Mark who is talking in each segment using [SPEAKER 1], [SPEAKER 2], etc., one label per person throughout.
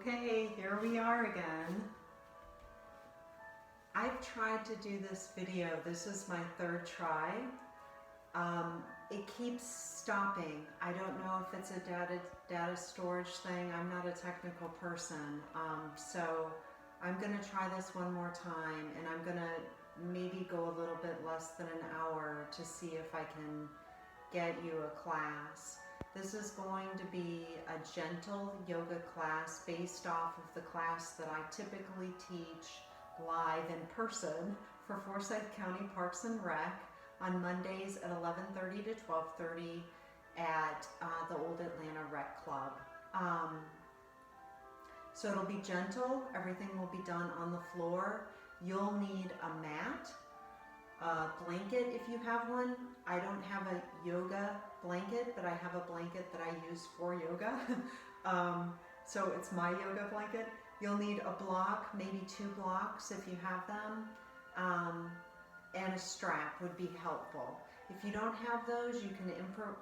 [SPEAKER 1] Okay, here we are again. I've tried to do this video. This is my third try. It keeps stopping. I don't know if it's a data storage thing. I'm not a technical person. So I'm gonna try this one more time, and I'm gonna maybe go a little bit less than an hour to see if I can get you a class. This is going to be a gentle yoga class based off of the class that I typically teach live in person for Forsyth County Parks and Rec on Mondays at 11:30 to 12:30 at the Old Atlanta Rec Club. So it'll be gentle. Everything will be done on the floor. You'll need a mat, a blanket if you have one. I don't have a yoga blanket, but I have a blanket that I use for yoga. So it's my yoga blanket. You'll need a block, maybe 2 blocks if you have them, and a strap would be helpful. If you don't have those, you can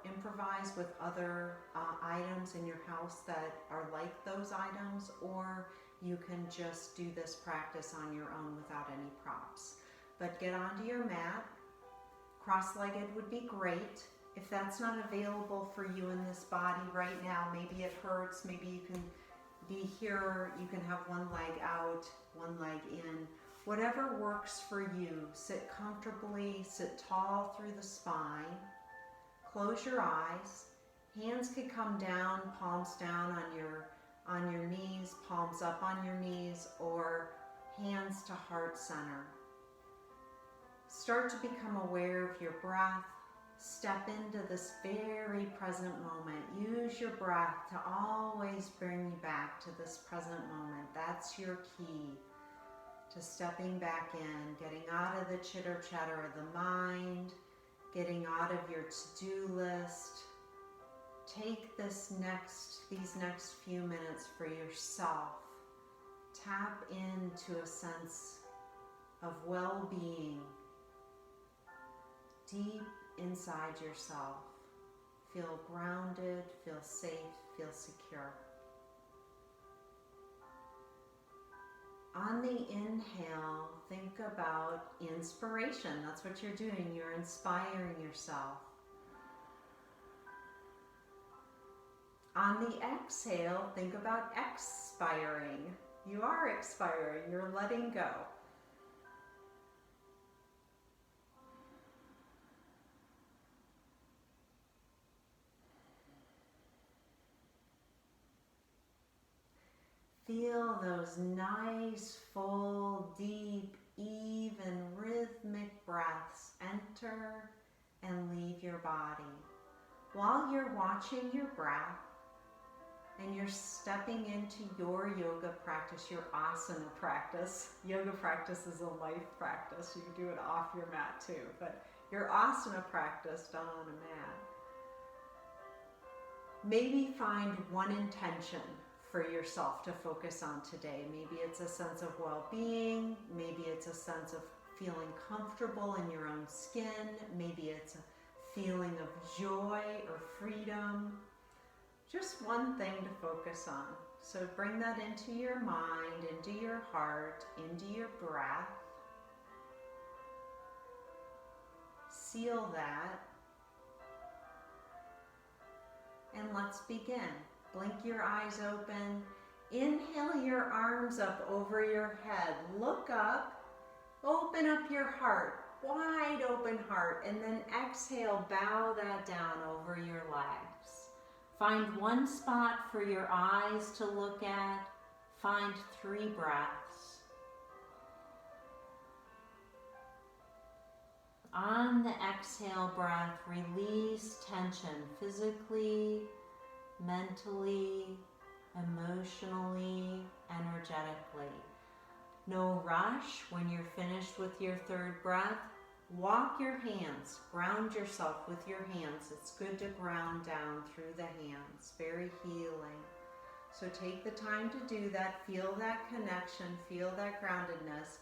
[SPEAKER 1] improvise with other items in your house that are like those items, or you can just do this practice on your own without any props. But get onto your mat. Cross-legged would be great. If that's not available for you in this body right now, maybe it hurts, maybe you can be here, you can have one leg out, one leg in. Whatever works for you. Sit comfortably, sit tall through the spine. Close your eyes. Hands could come down, palms down on your knees, palms up on your knees, or hands to heart center. Start to become aware of your breath. Step into this very present moment. Use your breath to always bring you back to this present moment. That's your key to stepping back in, getting out of the chitter chatter of the mind, getting out of your to-do list. Take these next few minutes for yourself. Tap into a sense of well-being deep inside yourself. Feel grounded, feel safe, feel secure. On the inhale, think about inspiration. That's what you're doing. You're inspiring yourself. On the exhale, think about expiring. You are expiring. You're letting go. Feel those nice, full, deep, even, rhythmic breaths enter and leave your body. While you're watching your breath and you're stepping into your yoga practice, your asana practice. Yoga practice is a life practice. You can do it off your mat too, but your asana practice done on a mat. Maybe find one intention for yourself to focus on today. Maybe it's a sense of well-being, maybe it's a sense of feeling comfortable in your own skin, maybe it's a feeling of joy or freedom. Just one thing to focus on. So bring that into your mind, into your heart, into your breath. Seal that. And let's begin. Blink your eyes open. Inhale your arms up over your head. Look up. Open up your heart. Wide open heart. And then exhale, bow that down over your legs. Find one spot for your eyes to look at. Find 3 breaths. On the exhale breath, release tension physically, mentally, emotionally, energetically. No rush. When you're finished with your 3rd breath, walk your hands, ground yourself with your hands. It's good to ground down through the hands, very healing. So take the time to do that, feel that connection, feel that groundedness.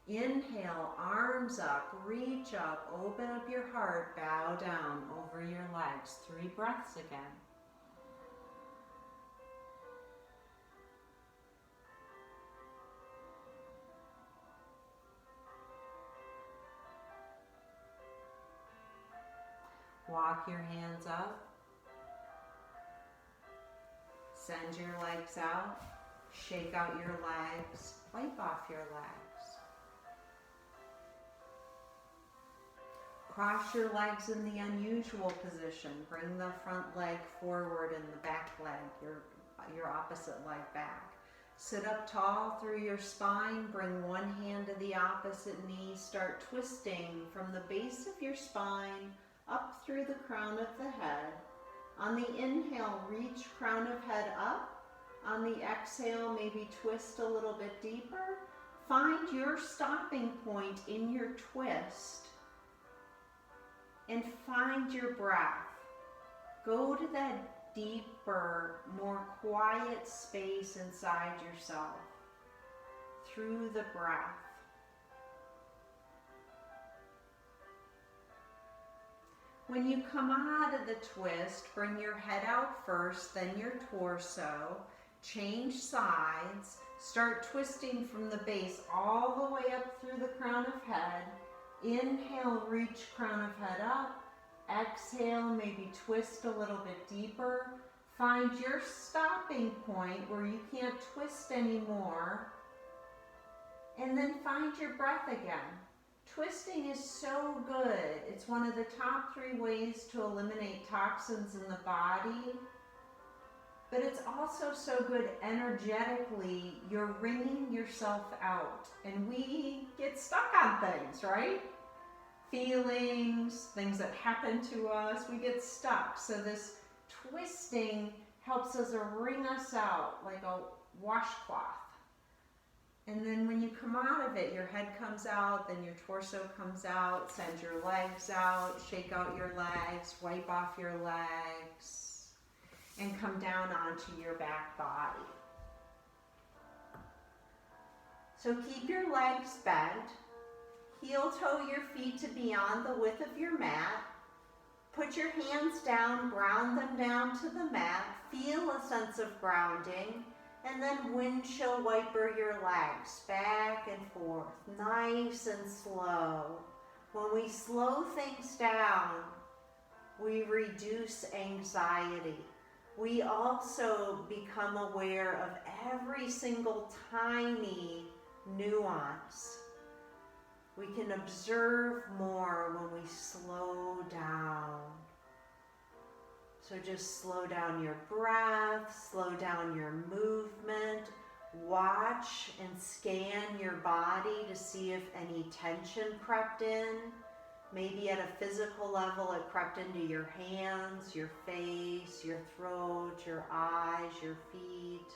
[SPEAKER 1] Inhale, arms up, reach up, open up your heart, bow down over your legs. 3 breaths again. walk your hands up. Send your legs out. Shake out your legs. Wipe off your legs. Cross your legs in the unusual position. Bring the front leg forward and the back leg, your opposite leg back. Sit up tall through your spine. Bring one hand to the opposite knee. Start twisting from the base of your spine up through the crown of the head. On the inhale, reach crown of head up. On the exhale, maybe twist a little bit deeper. Find your stopping point in your twist and find your breath. Go to that deeper, more quiet space inside yourself through the breath. When you come out of the twist, bring your head out first, then your torso. Change sides. Start twisting from the base all the way up through the crown of head. Inhale, reach crown of head up. Exhale, maybe twist a little bit deeper. Find your stopping point where you can't twist anymore. And then find your breath again. Twisting is so good. It's one of the top 3 ways to eliminate toxins in the body. But it's also so good energetically. You're wringing yourself out. And we get stuck on things, right? Feelings, things that happen to us, we get stuck. So this twisting helps us wring us out like a washcloth. And then when you come out of it, your head comes out, then your torso comes out. Send your legs out, shake out your legs, wipe off your legs, and come down onto your back body. So keep your legs bent. Heel toe your feet to beyond the width of your mat. Put your hands down, ground them down to the mat. Feel a sense of grounding. And then windshield wiper your legs back and forth, nice and slow. When we slow things down, we reduce anxiety. We also become aware of every single tiny nuance. We can observe more when we slow down. So just slow down your breath, slow down your movement, watch and scan your body to see if any tension crept in. Maybe at a physical level it crept into your hands, your face, your throat, your eyes, your feet.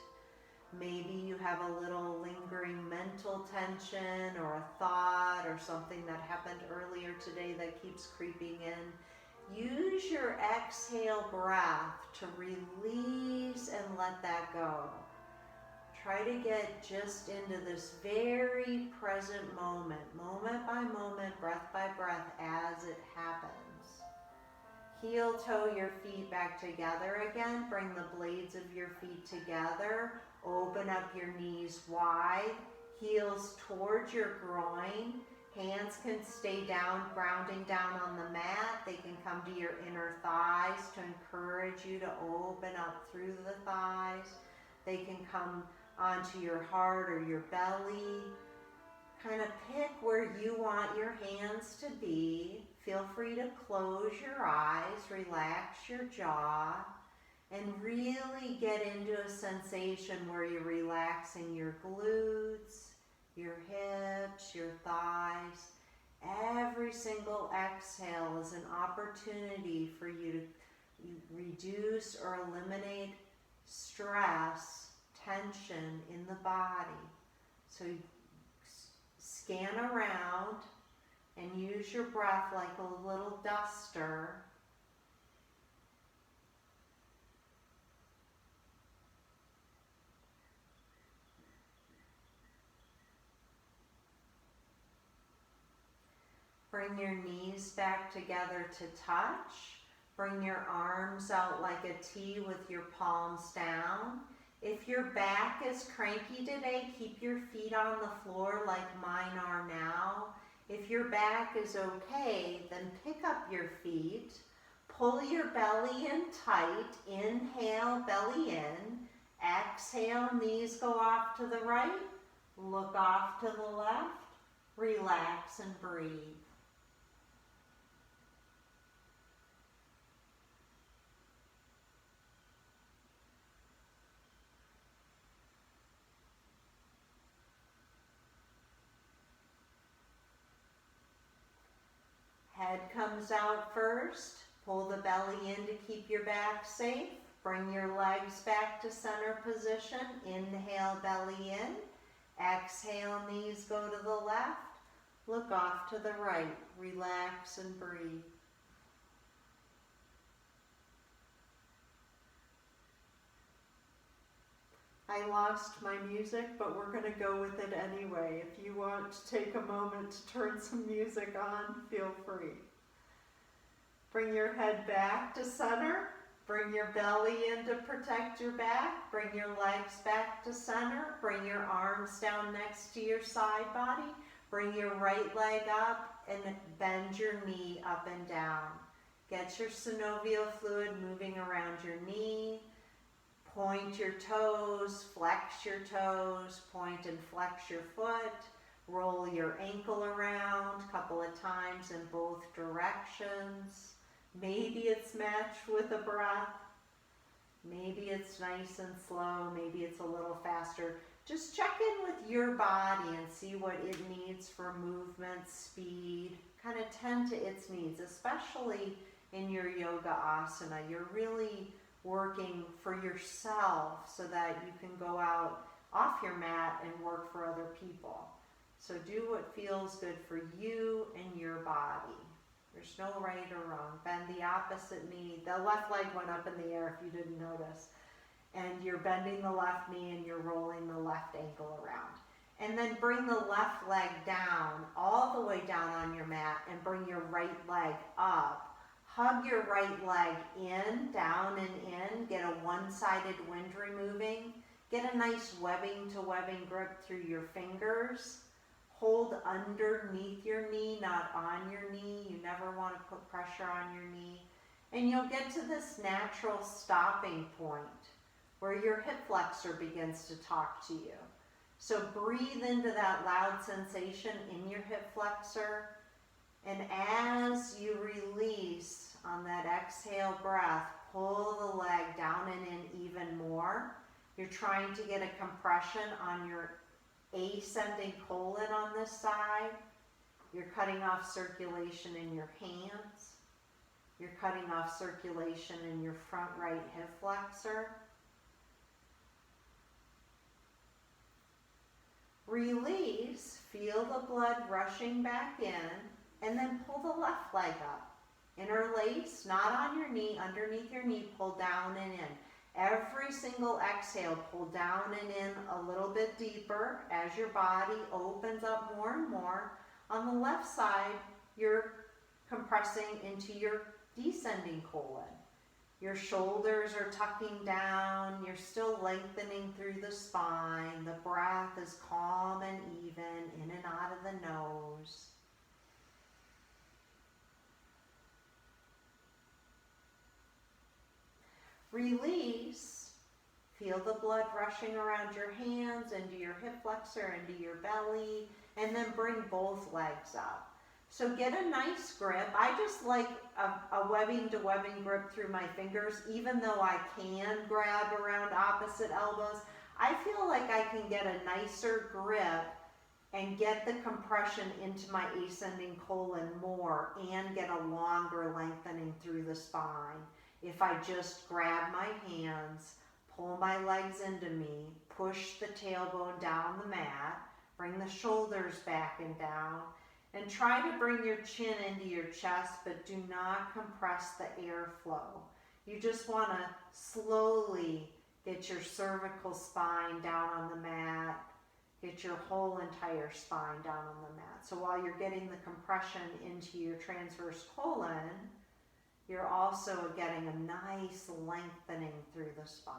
[SPEAKER 1] Maybe you have a little lingering mental tension or a thought or something that happened earlier today that keeps creeping in. Use your exhale breath to release and let that go. Try to get just into this very present moment, moment by moment, breath by breath as it happens. Heel toe your feet back together again. Bring the blades of your feet together. Open up your knees wide. Heels towards your groin. Hands can stay down, grounding down on the mat. They can come to your inner thighs to encourage you to open up through the thighs. They can come onto your heart or your belly. Kind of pick where you want your hands to be. Feel free to close your eyes, relax your jaw, and really get into a sensation where you're relaxing your glutes, your hips, your thighs. Every single exhale is an opportunity for you to reduce or eliminate stress, tension in the body. So scan around and use your breath like a little duster. Bring your knees back together to touch. Bring your arms out like a T with your palms down. If your back is cranky today, keep your feet on the floor like mine are now. If your back is okay, then pick up your feet,
[SPEAKER 2] Pull your belly in tight. Inhale, belly in. Exhale, knees go off to the right. Look off to the left. Relax and breathe. Head comes out first. Pull the belly in to keep your back safe. Bring your legs back to center position. Inhale, belly in. Exhale, knees go to the left. Look off to the right. Relax and breathe. I lost my music, but we're going to go with it anyway. If you want to take a moment to turn some music on, feel free. Bring your head back to center. Bring your belly in to protect your back. Bring your legs back to center. Bring your arms down next to your side body. Bring your right leg up and bend your knee up and down. Get your synovial fluid moving around your knee. Point your toes, flex your toes, point and flex your foot. Roll your ankle around a couple of times in both directions. Maybe it's matched with a breath. Maybe it's nice and slow. Maybe it's a little faster. Just check in with your body and see what it needs for movement, speed. Kind of tend to its needs, especially in your yoga asana. You're really working for yourself so that you can go out off your mat and work for other people. So do what feels good for you and your body. There's no right or wrong. Bend the opposite knee. The left leg went up in the air if you didn't notice. And you're bending the left knee and you're rolling the left ankle around. And then bring the left leg down, all the way down on your mat, and bring your right leg up. Hug your right leg in, down and in. Get a one-sided wind removing. Get a nice webbing to webbing grip through your fingers. Hold underneath your knee, not on your knee. You never want to put pressure on your knee. And you'll get to this natural stopping point where your hip flexor begins to talk to you. So breathe into that loud sensation in your hip flexor. And as you release on that exhale breath, pull the leg down and in even more. You're trying to get a compression on your ascending colon on this side. You're cutting off circulation in your hands. You're cutting off circulation in your front right hip flexor. Release, feel the blood rushing back in, and then pull the left leg up. Interlace, not on your knee, underneath your knee, pull down and in. Every single exhale, pull down and in a little bit deeper as your body opens up more and more. On the left side, you're compressing into your descending colon. Your shoulders are tucking down. You're still lengthening through the spine. The breath is calm and even, in and out of the nose. Release. Feel the blood rushing around your hands, into your hip flexor, into your belly, and then bring both legs up. So get a nice grip. I just like a webbing to webbing grip through my fingers, even though I can grab around opposite elbows. I feel like I can get a nicer grip and get the compression into my ascending colon more and get a longer lengthening through the spine. If I just grab my hands, pull my legs into me, push the tailbone down the mat, bring the shoulders back and down, and try to bring your chin into your chest, but do not compress the airflow. You just want to slowly get your cervical spine down on the mat, get your whole entire spine down on the mat. So while you're getting the compression into your transverse colon, you're also getting a nice lengthening through the spine.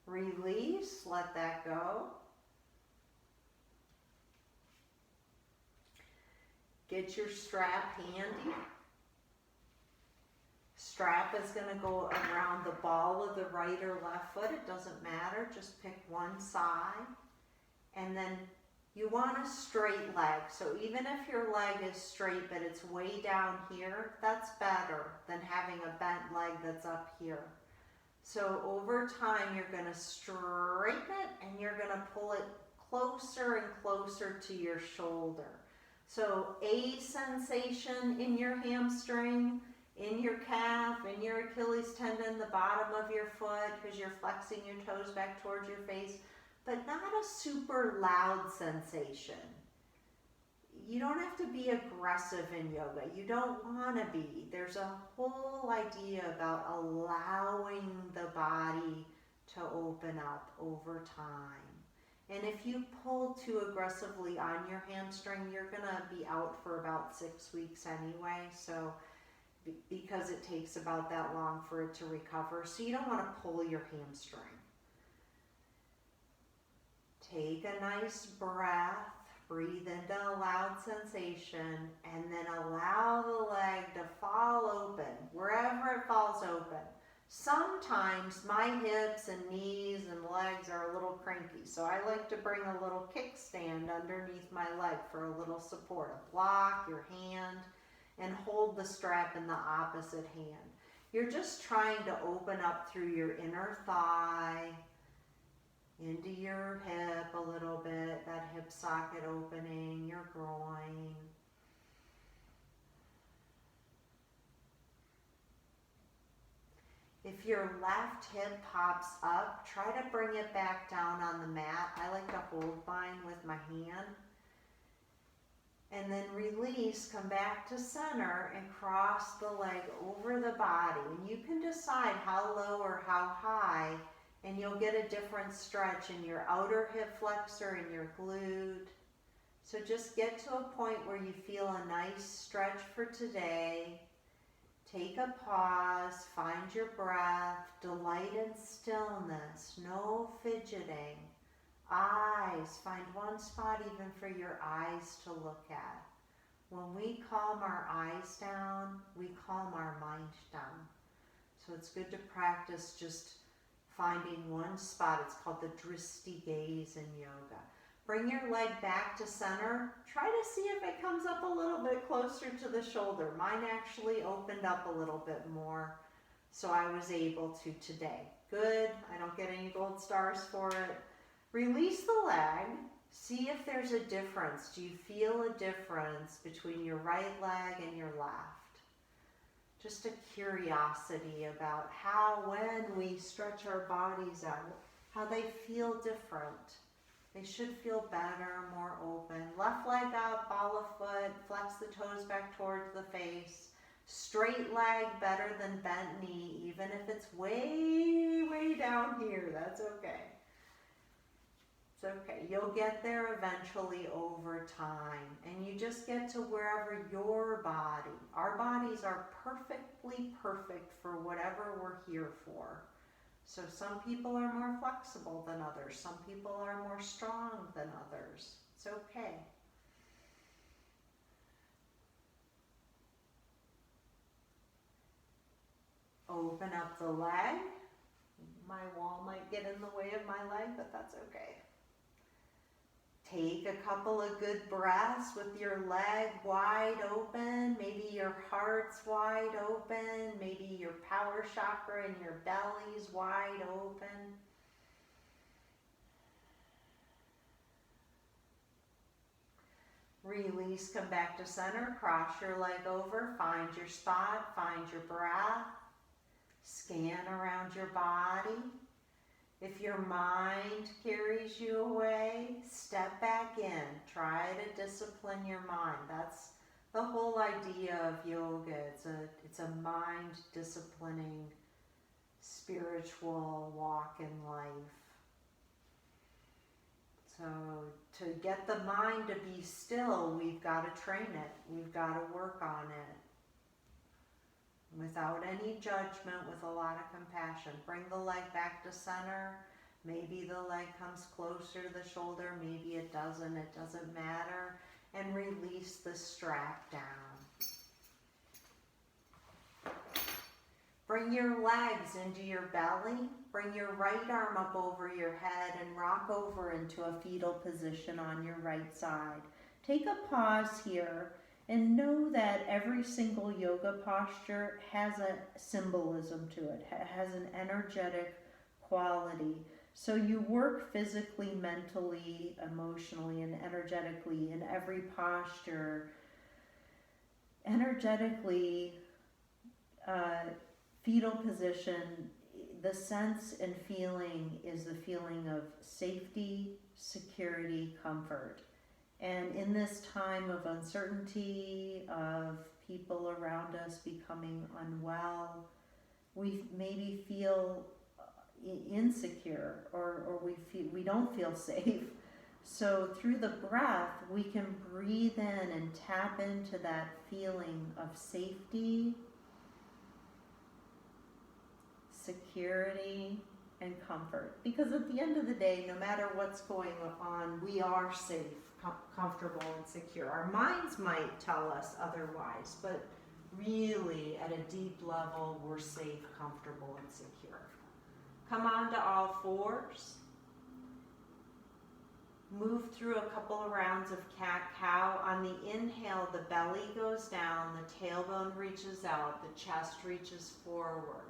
[SPEAKER 2] Release, let that go. Get your strap handy. strap is going to go around the ball of the right or left foot. It doesn't matter. Just pick one side. And then you want a straight leg. So even if your leg is straight but it's way down here, that's better than having a bent leg that's up here. So over time, you're going to straighten it and you're going to pull it closer and closer to your shoulder. So a sensation in your hamstring, in your calf, in your Achilles tendon, the bottom of your foot, because you're flexing your toes back towards your face, but not a super loud sensation. You don't have to be aggressive in yoga. You don't want to be. There's a whole idea about allowing the body to open up over time. And if you pull too aggressively on your hamstring, you're going to be out for about 6 weeks anyway. So because it takes about that long for it to recover. So you don't want to pull your hamstring. Take a nice breath. Breathe into a loud sensation and then allow the leg to fall open, wherever it falls open. Sometimes my hips and knees and legs are a little cranky, so I like to bring a little kickstand underneath my leg for a little support. A block, your hand, and hold the strap in the opposite hand. You're just trying to open up through your inner thigh, into your hip a little bit, that hip socket opening, your groin. If your left hip pops up, try to bring it back down on the mat. I like to hold mine with my hand. And then release, come back to center and cross the leg over the body. And you can decide how low or how high, and you'll get a different stretch in your outer hip flexor and your glute. So just get to a point where you feel a nice stretch for today. Take a pause, find your breath, delight in stillness, no fidgeting. Eyes, find one spot even for your eyes to look at. When we calm our eyes down, we calm our mind down. So it's good to practice just finding one spot. It's called the Drishti gaze in yoga. Bring your leg back to center. Try to see if it comes up a little bit closer to the shoulder. Mine actually opened up a little bit more, so I was able to today. Good. I don't get any gold stars for it. Release the leg. See if there's a difference. Do you feel a difference between your right leg and your left? Just a curiosity about how, when we stretch our bodies out, how they feel different. They should feel better, more open. Left leg up, ball of foot, flex the toes back towards the face. Straight leg better than bent knee, even if it's way, way down here. That's okay. It's okay. You'll get there eventually over time. And you just get to wherever your body, our bodies are perfectly perfect for whatever we're here for. So some people are more flexible than others. Some people are more strong than others. It's okay. Open up the leg. My wall might get in the way of my leg, but that's okay. Take a couple of good breaths with your leg wide open. Maybe your heart's wide open. Maybe your power chakra and your belly's wide open. Release, come back to center. Cross your leg over. Find your spot. Find your breath. Scan around your body. If your mind carries you away, step back in. Try to discipline your mind. That's the whole idea of yoga. It's a mind disciplining spiritual walk in life. So to get the mind to be still, we've got to train it. We've got to work on it. Without any judgment, with a lot of compassion. Bring the leg back to center. Maybe the leg comes closer to the shoulder, maybe it doesn't matter. And release the strap down. Bring your legs into your belly. Bring your right arm up over your head and rock over into a fetal position on your right side. Take a pause here and know that every single yoga posture has a symbolism to it, has an energetic quality. So you work physically, mentally, emotionally, and energetically in every posture. Energetically, fetal position, the sense and feeling is the feeling of safety, security, comfort. And in this time of uncertainty, of people around us becoming unwell, we maybe feel insecure, or we don't feel safe. So through the breath, we can breathe in and tap into that feeling of safety, security, and comfort. Because at the end of the day, no matter what's going on, we are safe, comfortable, and secure. Our minds might tell us otherwise, but really at a deep level, we're safe, comfortable, and secure. Come on to all fours. Move through a couple of rounds of cat-cow. On the inhale, the belly goes down, the tailbone reaches out, the chest reaches forward.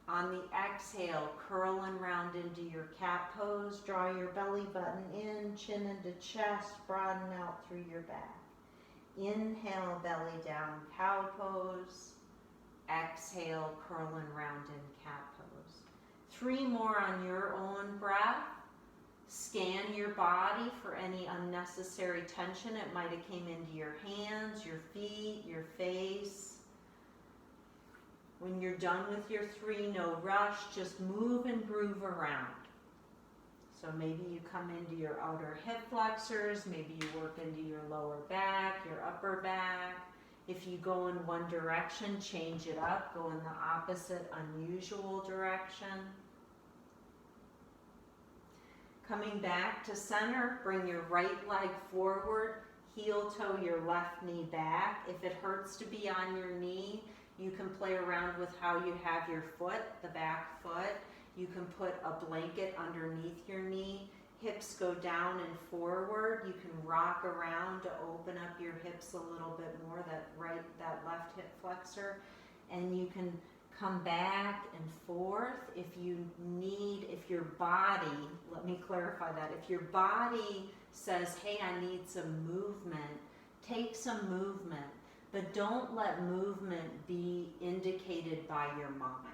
[SPEAKER 2] On the exhale, curl and round into your cat pose. Draw your belly button in, chin into chest, broaden out through your back. Inhale, belly down, cow pose. Exhale, curl and round in cat pose. 3 more on your own breath. Scan your body for any unnecessary tension. It might have came into your hands, your feet, your face. When you're done with your 3, no rush, just move and groove around. So maybe you come into your outer hip flexors, maybe you work into your lower back, your upper back. If you go in one direction, change it up, go in the opposite, unusual direction. Coming back to center, bring your right leg forward, heel toe your left knee back. If it hurts to be on your knee, you can play around with how you have your foot, the back foot. You can put a blanket underneath your knee. Hips go down and forward. You can rock around to open up your hips a little bit more, that left hip flexor. And you can come back and forth if you need, if your body, let me clarify that, if your body says, hey, I need some movement, take some movement, but don't let movement be indicated by your mind.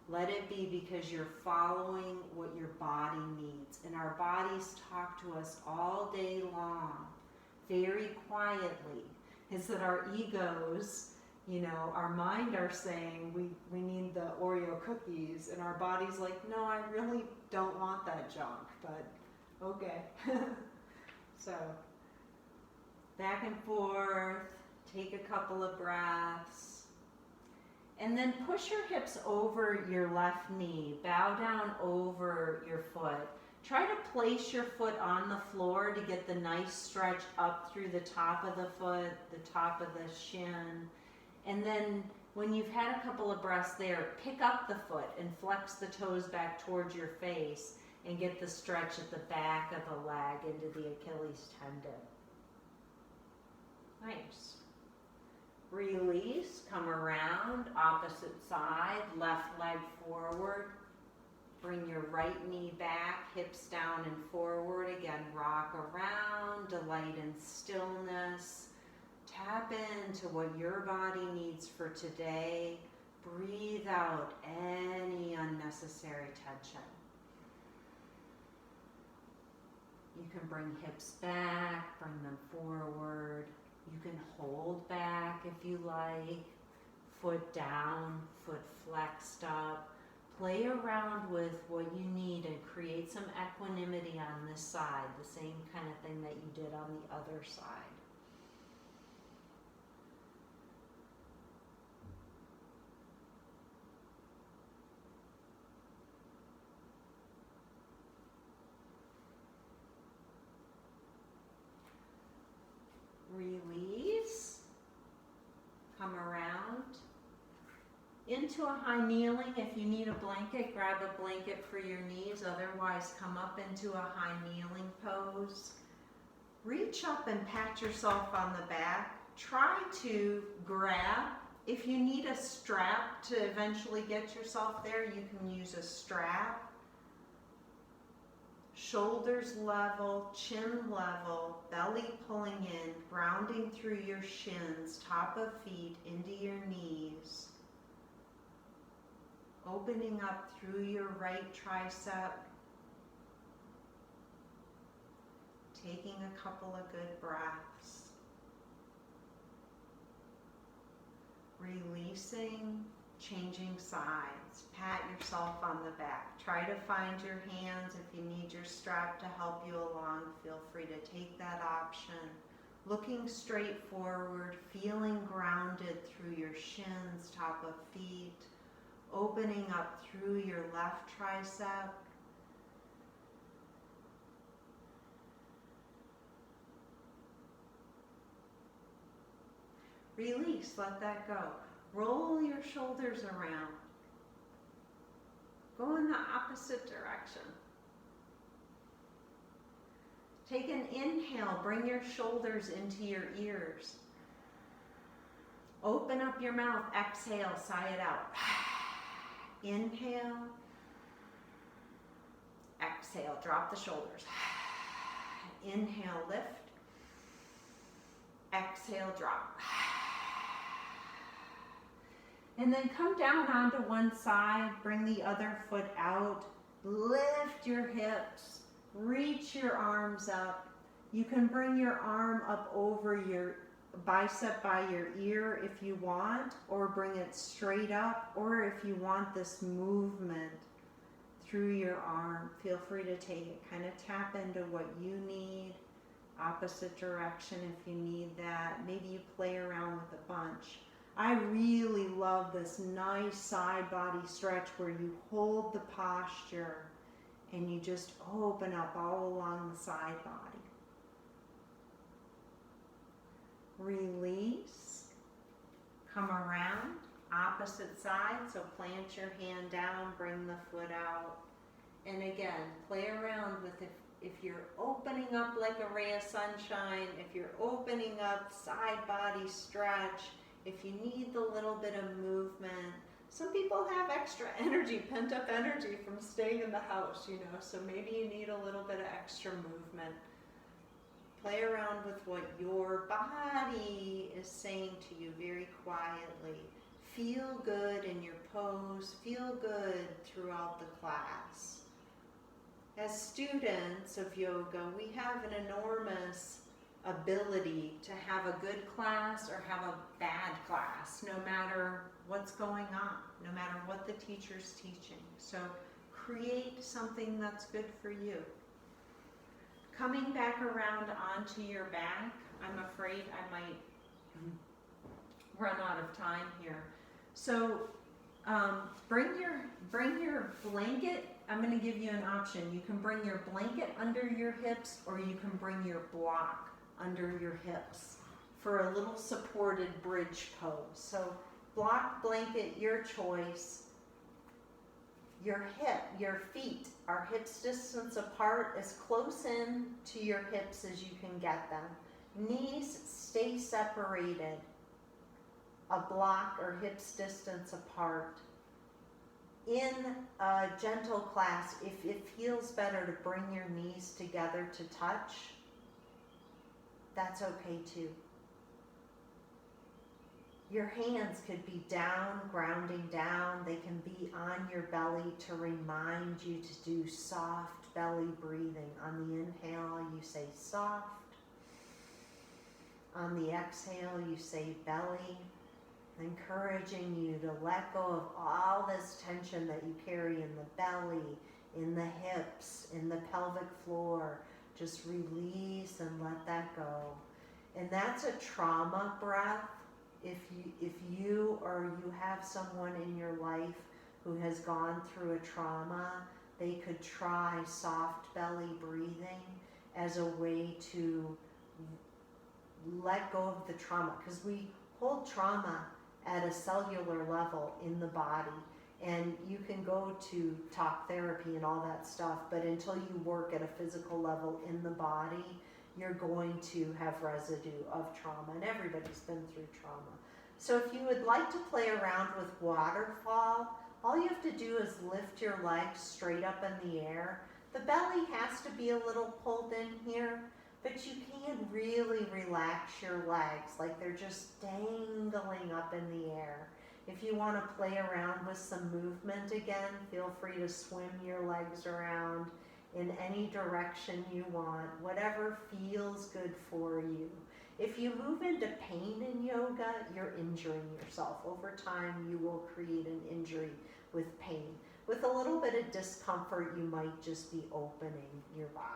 [SPEAKER 2] Let it be because you're following what your body needs. And our bodies talk to us all day long, very quietly. Is that our egos, our mind are saying we need the Oreo cookies, and our body's like, no, I really don't want that junk, but okay. So, back and forth, take a couple of breaths, and then push your hips over your left knee, bow down over your foot. Try to place your foot on the floor to get the nice stretch up through the top of the foot, the top of the shin. And then when you've had a couple of breaths there, pick up the foot and flex the toes back towards your face and get the stretch at the back of the leg into the Achilles tendon. Nice. Release, come around, opposite side, left leg forward. Bring your right knee back, hips down and forward. Again, rock around, delight in stillness. Tap into what your body needs for today. Breathe out any unnecessary tension. You can bring hips back, bring them forward. You can hold back if you like. Foot down, foot flexed up. Play around with what you need and create some equanimity on this side, the same kind of thing that you did on the other side. Release, come around.
[SPEAKER 1] into a high kneeling. If you need a blanket, grab a blanket for your knees. Otherwise, come up into a high kneeling pose. Reach up and pat yourself on the back. Try to grab. If you need a strap to eventually get yourself there, you can use a strap. Shoulders level, chin level, belly pulling in, grounding through your shins, top of feet into your knees. Opening up through your right tricep. Taking a couple of good breaths. Releasing, changing sides. Pat yourself on the back. Try to find your hands. If you need your strap to help you along, feel free to take that option. Looking straight forward, feeling grounded through your shins, top of feet. Opening up through your left tricep. Release, let that go. Roll your shoulders around. Go in the opposite direction. Take an inhale, bring your shoulders into your ears. Open up your mouth, exhale, sigh it out. Inhale. Exhale, drop the shoulders. Inhale, lift. Exhale, drop. And then come down onto one side, bring the other foot out, lift your hips, reach your arms up. You can bring your arm up over your bicep by your ear if you want, or bring it straight up, or if you want this movement through your arm, feel free to take it. Kind of tap into what you need, opposite direction if you need that. Maybe you play around with a bunch. I really love this nice side body stretch where you hold the posture and you just open up all along the side body. Release. Come around, opposite side, so plant your hand down, bring the foot out. And again, play around with if you're opening up like a ray of sunshine, if you're opening up, side body stretch, if you need the little bit of movement. Some people have extra energy, pent up energy from staying in the house, so maybe you need a little bit of extra movement. Play around with what your body is saying to you very quietly. Feel good in your pose, feel good throughout the class. As students of yoga, we have an enormous ability to have a good class or have a bad class, no matter what's going on, no matter what the teacher's teaching. So create something that's good for you. Coming back around onto your back, I'm afraid I might run out of time here. So bring your blanket. I'm going to give you an option. You can bring your blanket under your hips, or you can bring your block under your hips for a little supported bridge pose. So block, blanket, your choice. Your feet are hips distance apart, as close in to your hips as you can get them. Knees stay separated, a block or hips distance apart. In a gentle class, if it feels better to bring your knees together to touch, that's okay too. Your hands could be down, grounding down. They can be on your belly to remind you to do soft belly breathing. On the inhale, you say soft. On the exhale, you say belly, encouraging you to let go of all this tension that you carry in the belly, in the hips, in the pelvic floor. Just release and let that go. And that's a trauma breath. If you or you have someone in your life who has gone through a trauma, they could try soft belly breathing as a way to let go of the trauma, because we hold trauma at a cellular level in the body. And you can go to talk therapy and all that stuff, but until you work at a physical level in the body, you're going to have residue of trauma, and everybody's been through trauma. So if you would like to play around with waterfall, all you have to do is lift your legs straight up in the air. The belly has to be a little pulled in here, but you can really relax your legs like they're just dangling up in the air. If you want to play around with some movement again, feel free to swim your legs around in any direction you want, whatever feels good for you. If you move into pain in yoga, you're injuring yourself. Over time, you will create an injury with pain. With a little bit of discomfort, you might just be opening your body.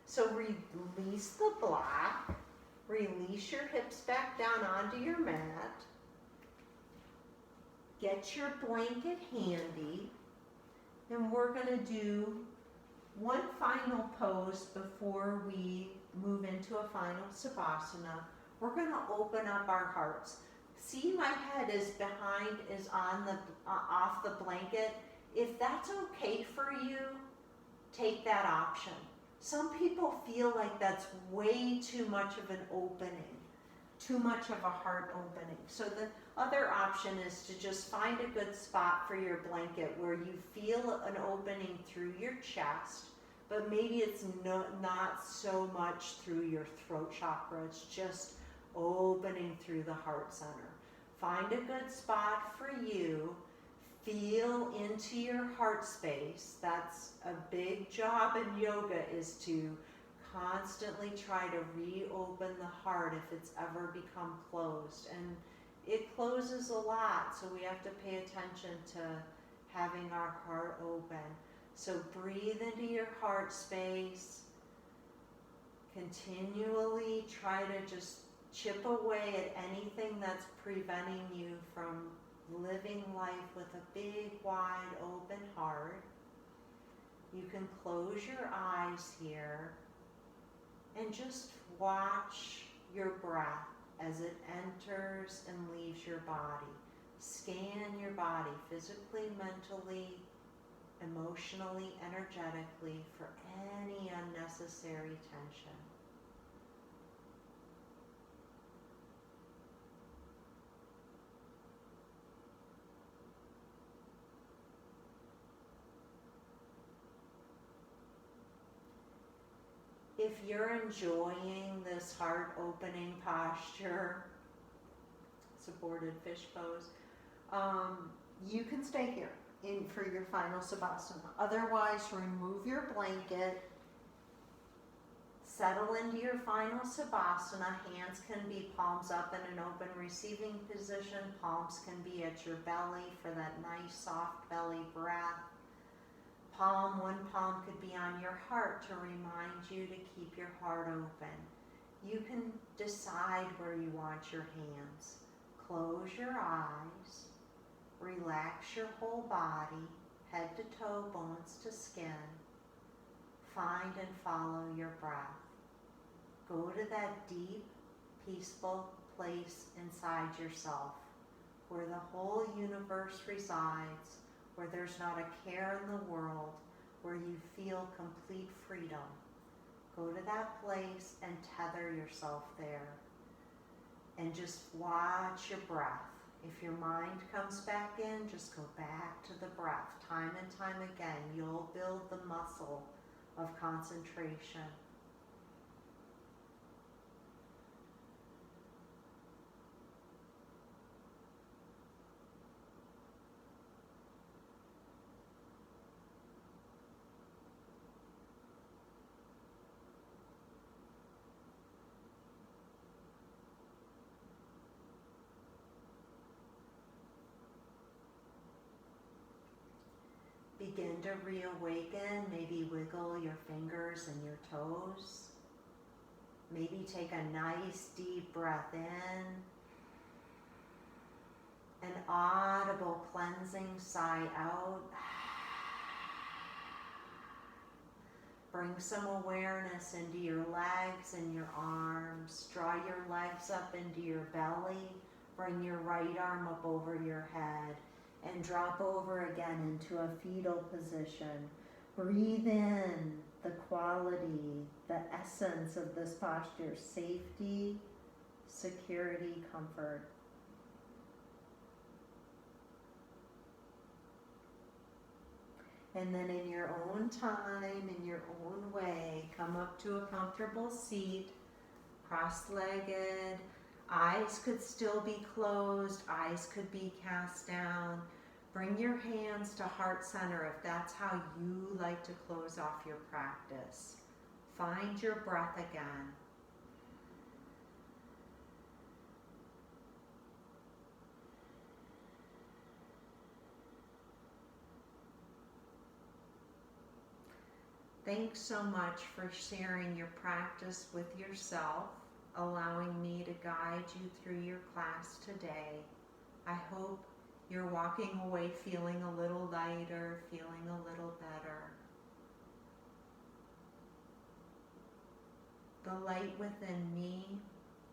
[SPEAKER 1] So release the block, release your hips back down onto your mat, get your blanket handy, and we're gonna do one final pose before we move into a final Savasana. We're gonna open up our hearts. See, my head is on the, off the blanket. If that's okay for you, take that option. Some people feel like that's way too much of an opening, too much of a heart opening. So the other option is to just find a good spot for your blanket where you feel an opening through your chest, but maybe it's not so much through your throat chakra, it's just opening through the heart center. Find a good spot for you. Feel into your heart space. That's a big job in yoga, is to constantly try to reopen the heart if it's ever become closed. And it closes a lot, so we have to pay attention to having our heart open. So breathe into your heart space. Continually try to just chip away at anything that's preventing you from living life with a big, wide, open heart. You can close your eyes here and just watch your breath as it enters and leaves your body. Scan your body physically, mentally, emotionally, energetically for any unnecessary tension. If you're enjoying this heart opening posture, supported fish pose, you can stay here for your final Savasana. Otherwise, remove your blanket, settle into your final Savasana. Hands can be palms up in an open receiving position. Palms can be at your belly for that nice soft belly breath. One palm could be on your heart to remind you to keep your heart open. You can decide where you want your hands. Close your eyes. Relax your whole body, head to toe, bones to skin. Find and follow your breath. Go to that deep, peaceful place inside yourself where the whole universe resides, where there's not a care in the world, where you feel complete freedom. Go to that place and tether yourself there. And just watch your breath. If your mind comes back in, just go back to the breath. Time and time again, you'll build the muscle of concentration. Begin to reawaken, maybe wiggle your fingers and your toes. Maybe take a nice deep breath in. An audible cleansing sigh out. Bring some awareness into your legs and your arms. Draw your legs up into your belly.
[SPEAKER 3] Bring your right arm up over your head and drop over again into a fetal position. Breathe in the quality, the essence of this posture: safety, security, comfort. And then in your own time, in your own way,
[SPEAKER 1] Come up to a comfortable seat, cross-legged. Eyes could still be closed, eyes could be cast down. Bring your hands to heart center if that's how you like to close off your practice. Find your breath again. Thanks so much for sharing your practice with yourself, allowing me to guide you through your class today. I hope you're walking away feeling a little lighter, feeling a little better. The light within me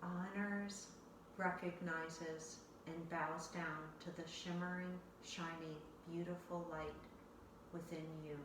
[SPEAKER 1] honors, recognizes, and bows down to the shimmering, shiny, beautiful light within you.